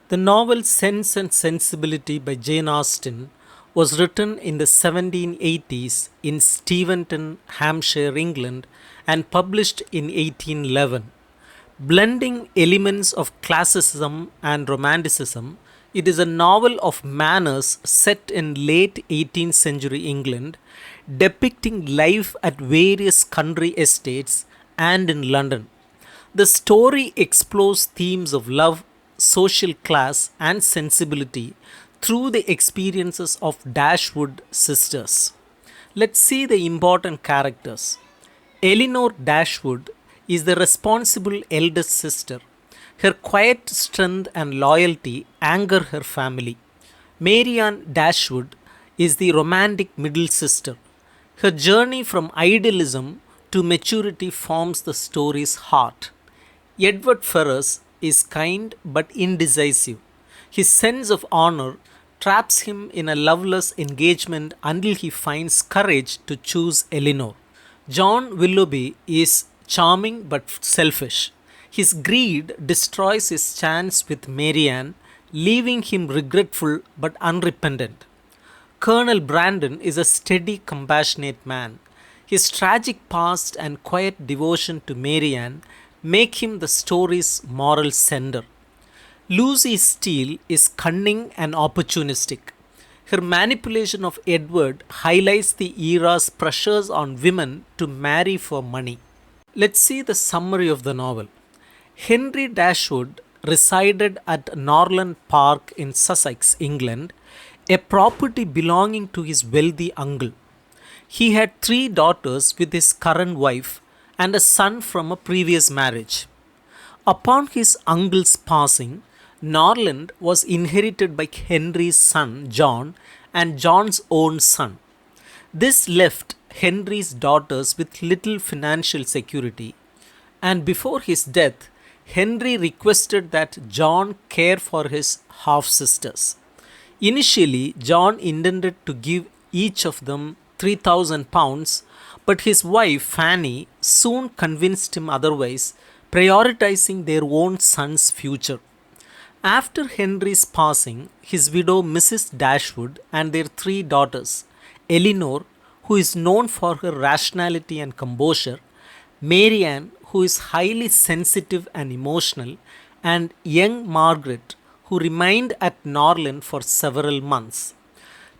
The novel Sense and Sensibility by Jane Austen was written in the 1780s in Steventon, Hampshire, England, and published in 1811. Blending elements of classicism and romanticism, it is a novel of manners set in late 18th century England, depicting life at various country estates and in London. The story explores themes of love, social class, and sensibility through the experiences of Dashwood sisters. Let's see the important characters. Elinor Dashwood is the responsible eldest sister. Her quiet strength and loyalty anger her family. Marianne Dashwood is the romantic middle sister. Her journey from idealism to maturity forms the story's heart. Edward Ferrars is kind but indecisive. His sense of honor traps him in a loveless engagement until he finds courage to choose Elinor. John Willoughby is charming but selfish. His greed destroys his chance with Marianne, leaving him regretful but unrepentant. Colonel Brandon is a steady, compassionate man. His tragic past and quiet devotion to Marianne make him the story's moral center. Lucy Steele is cunning and opportunistic. Her manipulation of Edward highlights the era's pressures on women to marry for money. Let's see the summary of the novel. Henry Dashwood resided at Norland Park in Sussex, England, a property belonging to his wealthy uncle. He had three daughters with his current wife and a son from a previous marriage. Upon his uncle's passing, Norland was inherited by Henry's son John and John's own son. This left Henry's daughters with little financial security, and before his death, Henry requested that John care for his half sisters. Initially, John intended to give each of them £3,000, but his wife Fanny soon convinced him otherwise, prioritizing their own son's future. After Henry's passing, his widow Mrs. Dashwood and their three daughters, Elinor, who is known for her rationality and composure, Marianne, who is highly sensitive and emotional, and young Margaret, who remained at Norland for several months.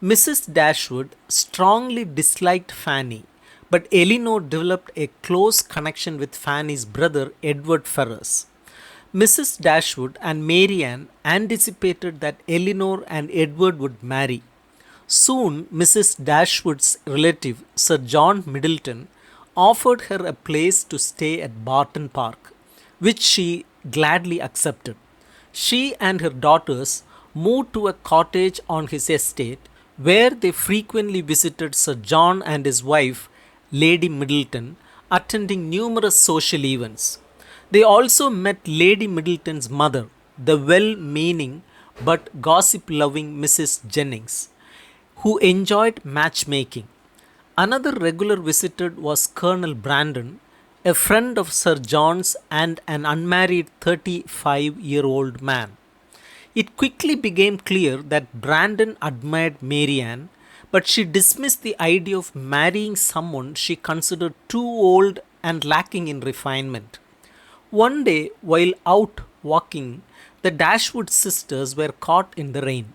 Mrs. Dashwood strongly disliked Fanny, but Elinor developed a close connection with Fanny's brother Edward Ferrars. Mrs. Dashwood and Marianne anticipated that Elinor and Edward would marry. Soon, Mrs. Dashwood's relative, Sir John Middleton, offered her a place to stay at Barton Park, which she gladly accepted. She and her daughters moved to a cottage on his estate, where they frequently visited Sir John and his wife, Lady Middleton, attending numerous social events. They also met Lady Middleton's mother, the well meaning but gossip loving Mrs. Jennings, who enjoyed matchmaking. Another regular visitor was Colonel Brandon, a friend of Sir John's and an unmarried 35-year-old man. It quickly became clear that Brandon admired Marianne, but she dismissed the idea of marrying someone she considered too old and lacking in refinement. One day, while out walking, the Dashwood sisters were caught in the rain.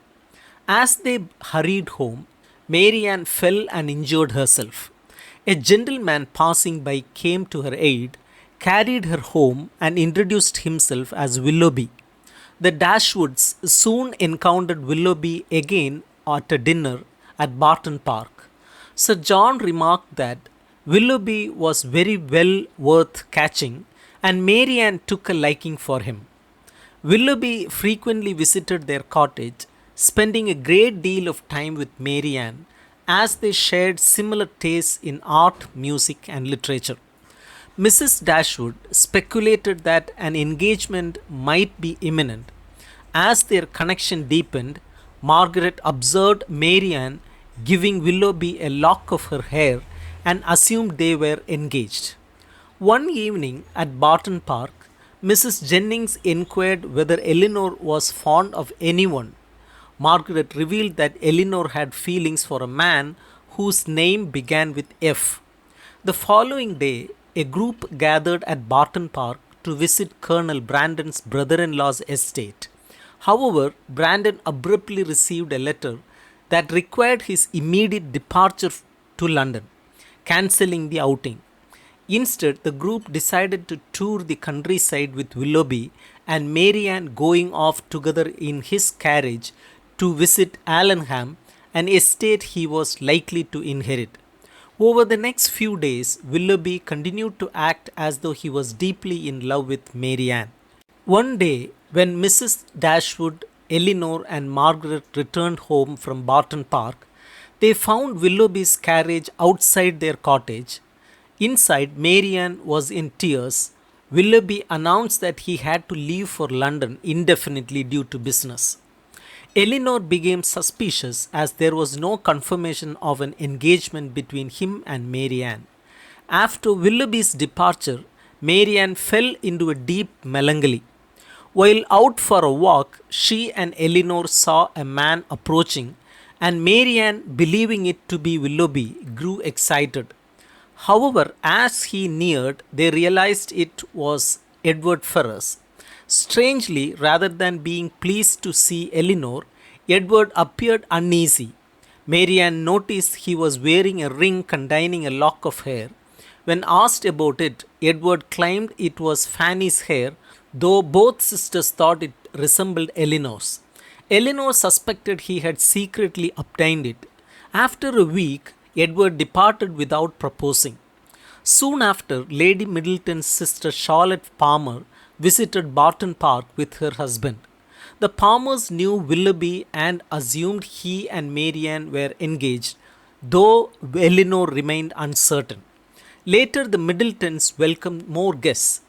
As they hurried home, Marianne fell and injured herself. A gentleman passing by came to her aid, carried her home, and introduced himself as Willoughby. The Dashwoods soon encountered Willoughby again at a dinner at Barton Park. Sir John remarked that Willoughby was very well worth catching, and Marianne took a liking for him. Willoughby frequently visited their cottage, spending a great deal of time with Marianne, as they shared similar tastes in art, music, and literature. Mrs. Dashwood speculated that an engagement might be imminent. As their connection deepened, Margaret observed Marianne giving Willoughby a lock of her hair and assumed they were engaged. One evening at Barton Park, Mrs. Jennings inquired whether Elinor was fond of anyone. Margaret revealed that Elinor had feelings for a man whose name began with F. The following day, a group gathered at Barton Park to visit Colonel Brandon's brother in law's estate. However, Brandon abruptly received a letter that required his immediate departure to London, cancelling the outing. Instead, the group decided to tour the countryside with Willoughby and Marianne going off together in his carriage to visit Allenham, an estate he was likely to inherit. Over the next few days, Willoughby continued to act as though he was deeply in love with Marianne. One day, when Mrs. Dashwood, Elinor, and Margaret returned home from Barton Park, they found Willoughby's carriage outside their cottage. Inside, Marianne was in tears. Willoughby announced that he had to leave for London indefinitely due to business. Elinor became suspicious as there was no confirmation of an engagement between him and Marianne. After Willoughby's departure, Marianne fell into a deep melancholy. While out for a walk, she and Elinor saw a man approaching, and Marianne, believing it to be Willoughby, grew excited. However, as he neared, they realized it was Edward Ferrars. Strangely, rather than being pleased to see Elinor, Edward appeared uneasy. Marianne noticed he was wearing a ring containing a lock of hair. When asked about it, Edward claimed it was Fanny's hair, though both sisters thought it resembled Elinor's. Elinor suspected he had secretly obtained it. After a week, Edward departed without proposing. Soon after, Lady Middleton's sister Charlotte Palmer visited Barton Park with her husband. The Palmers knew Willoughby and assumed he and Marianne were engaged, though Elinor remained uncertain. Later, the Middletons welcomed more guests.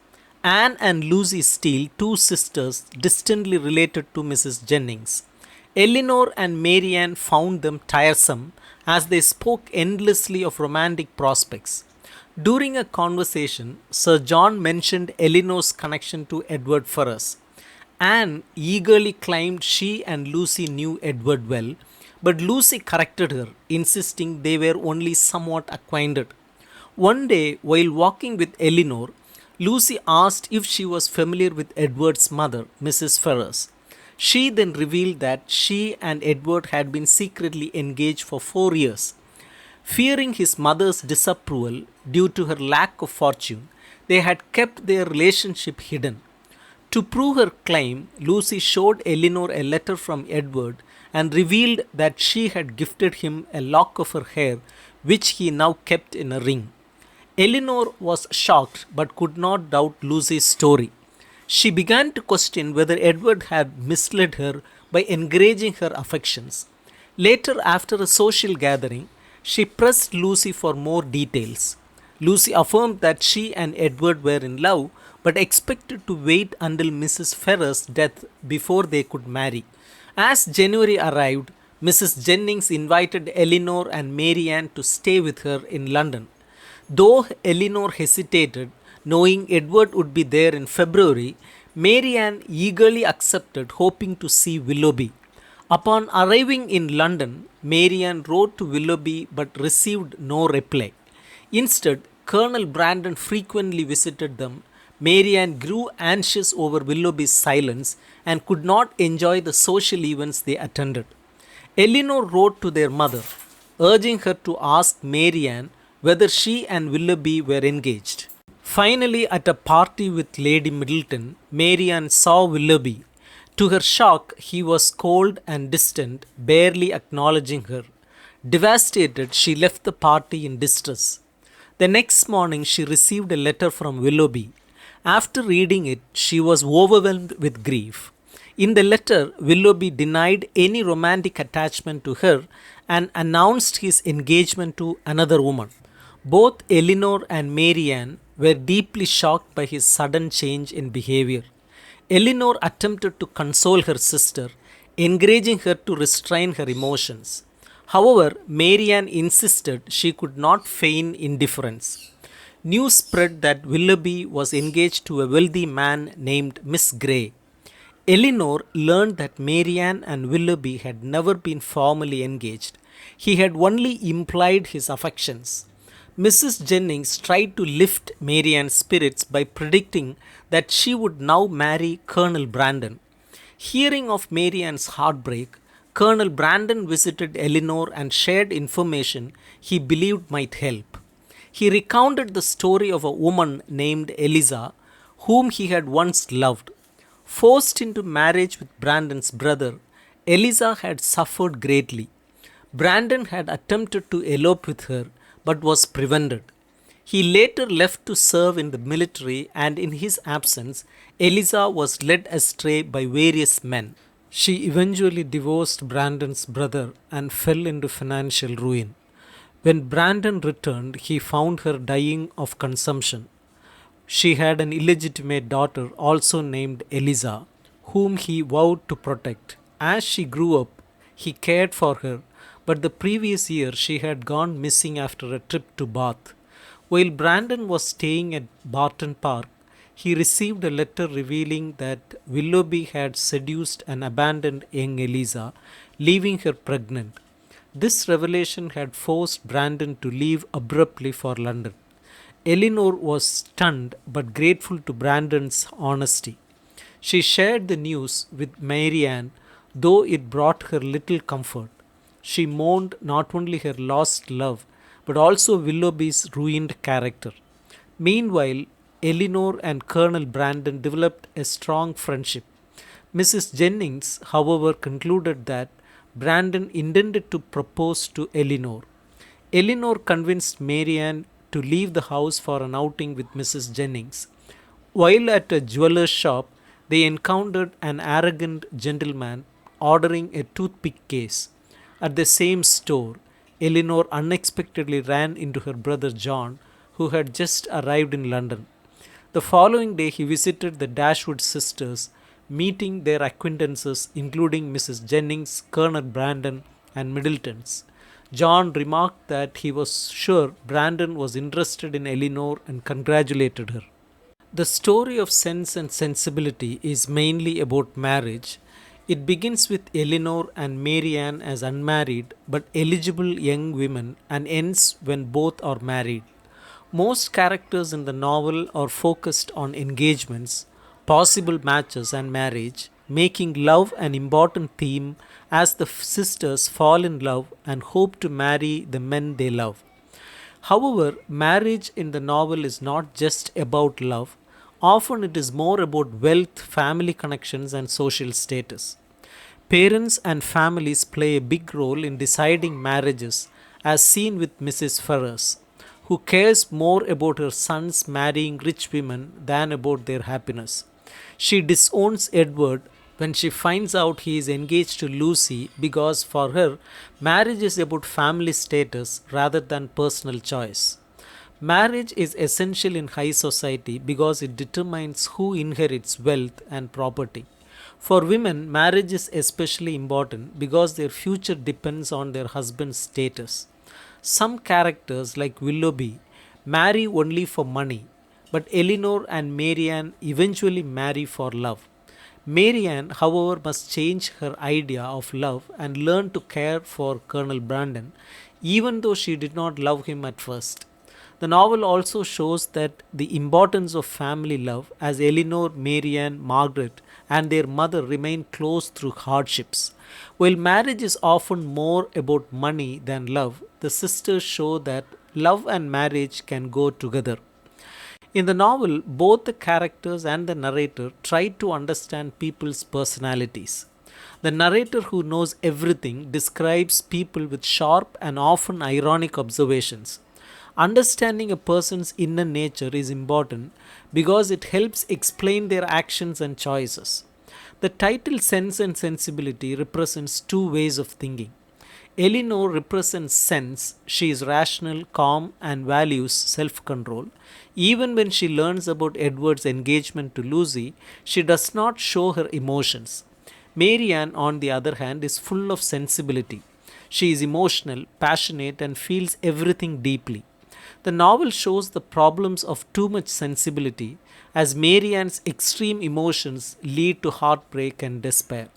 Anne and Lucy Steele, two sisters distantly related to Mrs. Jennings. Elinor and Marianne found them tiresome as they spoke endlessly of romantic prospects. During a conversation, Sir John mentioned Elinor's connection to Edward Ferrars. Anne eagerly claimed she and Lucy knew Edward well, but Lucy corrected her, insisting they were only somewhat acquainted. One day, while walking with Elinor, Lucy asked if she was familiar with Edward's mother, Mrs. Ferrars. She then revealed that she and Edward had been secretly engaged for 4 years. Fearing his mother's disapproval due to her lack of fortune, they had kept their relationship hidden. To prove her claim, Lucy showed Elinor a letter from Edward and revealed that she had gifted him a lock of her hair, which he now kept in a ring. Elinor was shocked but could not doubt Lucy's story. She began to question whether Edward had misled her by encouraging her affections. Later, after a social gathering, she pressed Lucy for more details. Lucy affirmed that she and Edward were in love but expected to wait until Mrs. Ferrars' death before they could marry. As January arrived, Mrs. Jennings invited Elinor and Marianne to stay with her in London. Though Elinor hesitated, knowing Edward would be there in February, Marianne eagerly accepted, hoping to see Willoughby. Upon arriving in London, Marianne wrote to Willoughby but received no reply. Instead, Colonel Brandon frequently visited them. Marianne grew anxious over Willoughby's silence and could not enjoy the social events they attended. Elinor wrote to their mother, urging her to ask Marianne whether she and Willoughby were engaged. Finally, at a party with Lady Middleton, Marianne saw Willoughby. To her shock, he was cold and distant, barely acknowledging her. Devastated, she left the party in distress. The next morning, she received a letter from Willoughby. After reading it, she was overwhelmed with grief. In the letter, Willoughby denied any romantic attachment to her and announced his engagement to another woman. Both Elinor and Marianne were deeply shocked by his sudden change in behavior. Elinor attempted to console her sister, encouraging her to restrain her emotions. However, Marianne insisted she could not feign indifference. News spread that Willoughby was engaged to a wealthy man named Miss Grey. Elinor learned that Marianne and Willoughby had never been formally engaged. He had only implied his affections. Mrs. Jennings tried to lift Marianne's spirits by predicting that she would now marry Colonel Brandon. Hearing of Marianne's heartbreak, Colonel Brandon visited Elinor and shared information he believed might help. He recounted the story of a woman named Eliza, whom he had once loved. Forced into marriage with Brandon's brother, Eliza had suffered greatly. Brandon had attempted to elope with her but was prevented. He later left to serve in the military, and in his absence, Eliza was led astray by various men. She eventually divorced Brandon's brother and fell into financial ruin. When Brandon returned, he found her dying of consumption. She had an illegitimate daughter also named Eliza, whom he vowed to protect. As she grew up, he cared for her, but the previous year she had gone missing after a trip to Bath. While Brandon was staying at Barton Park, he received a letter revealing that Willoughby had seduced and abandoned young Eliza, leaving her pregnant. This revelation had forced Brandon to leave abruptly for London. Elinor was stunned but grateful to Brandon's honesty. She shared the news with Marianne, though it brought her little comfort. She mourned not only her lost love, but also Willoughby's ruined character. Meanwhile, Elinor and Colonel Brandon developed a strong friendship. Mrs. Jennings, however, concluded that Brandon intended to propose to Elinor. Elinor convinced Marianne to leave the house for an outing with Mrs. Jennings. While at a jeweller's shop, they encountered an arrogant gentleman ordering a toothpick case. At the same store, Elinor unexpectedly ran into her brother John, who had just arrived in London. The following day, he visited the Dashwood sisters, meeting their acquaintances, including Mrs. Jennings, Colonel Brandon, and Middleton's. John remarked that he was sure Brandon was interested in Elinor and congratulated her. The story of Sense and Sensibility is mainly about marriage. It begins with Elinor and Marianne as unmarried but eligible young women and ends when both are married. Most characters in the novel are focused on engagements, possible matches, and marriage, making love an important theme as the sisters fall in love and hope to marry the men they love. However, marriage in the novel is not just about love, often it is more about wealth, family connections, and social status. Parents and families play a big role in deciding marriages, as seen with Mrs. Ferrars, who cares more about her sons marrying rich women than about their happiness. She disowns Edward when she finds out he is engaged to Lucy because for her, marriage is about family status rather than personal choice. Marriage is essential in high society because it determines who inherits wealth and property. For women, marriage is especially important because their future depends on their husband's status. Some characters, like Willoughby, marry only for money, but Elinor and Marianne eventually marry for love. Marianne, however, must change her idea of love and learn to care for Colonel Brandon, even though she did not love him at first. The novel also shows that the importance of family love as Elinor, Marianne, Margaret, and their mother remain close through hardships. While marriage is often more about money than love, the sisters show that love and marriage can go together. In the novel, both the characters and the narrator try to understand people's personalities. The narrator, who knows everything, describes people with sharp and often ironic observations. Understanding a person's inner nature is important because it helps explain their actions and choices. The title Sense and Sensibility represents two ways of thinking. Elinor represents sense; she is rational, calm, and values self control. Even when she learns about Edward's engagement to Lucy, she does not show her emotions. Marianne, on the other hand, is full of sensibility. She is emotional, passionate, and feels everything deeply. The novel shows the problems of too much sensibility as Marianne's extreme emotions lead to heartbreak and despair.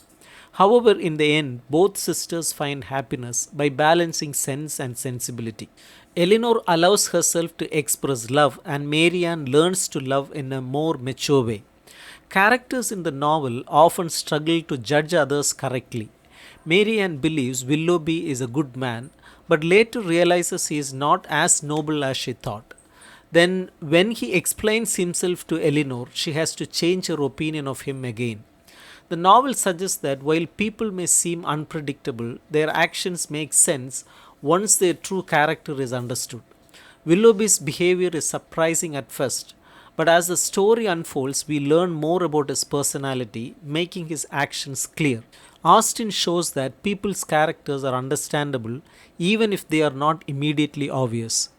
However, in the end, both sisters find happiness by balancing sense and sensibility. Eleanor allows herself to express love, and Marianne learns to love in a more mature way. Characters in the novel often struggle to judge others correctly. Marianne believes Willoughby is a good man, but later realizes he is not as noble as she thought. Then, when he explains himself to Eleanor, she has to change her opinion of him again. The novel suggests that while people may seem unpredictable, their actions make sense once their true character is understood. Willoughby's behavior is surprising at first, but as the story unfolds, we learn more about his personality, making his actions clear. Austen shows that people's characters are understandable even if they are not immediately obvious.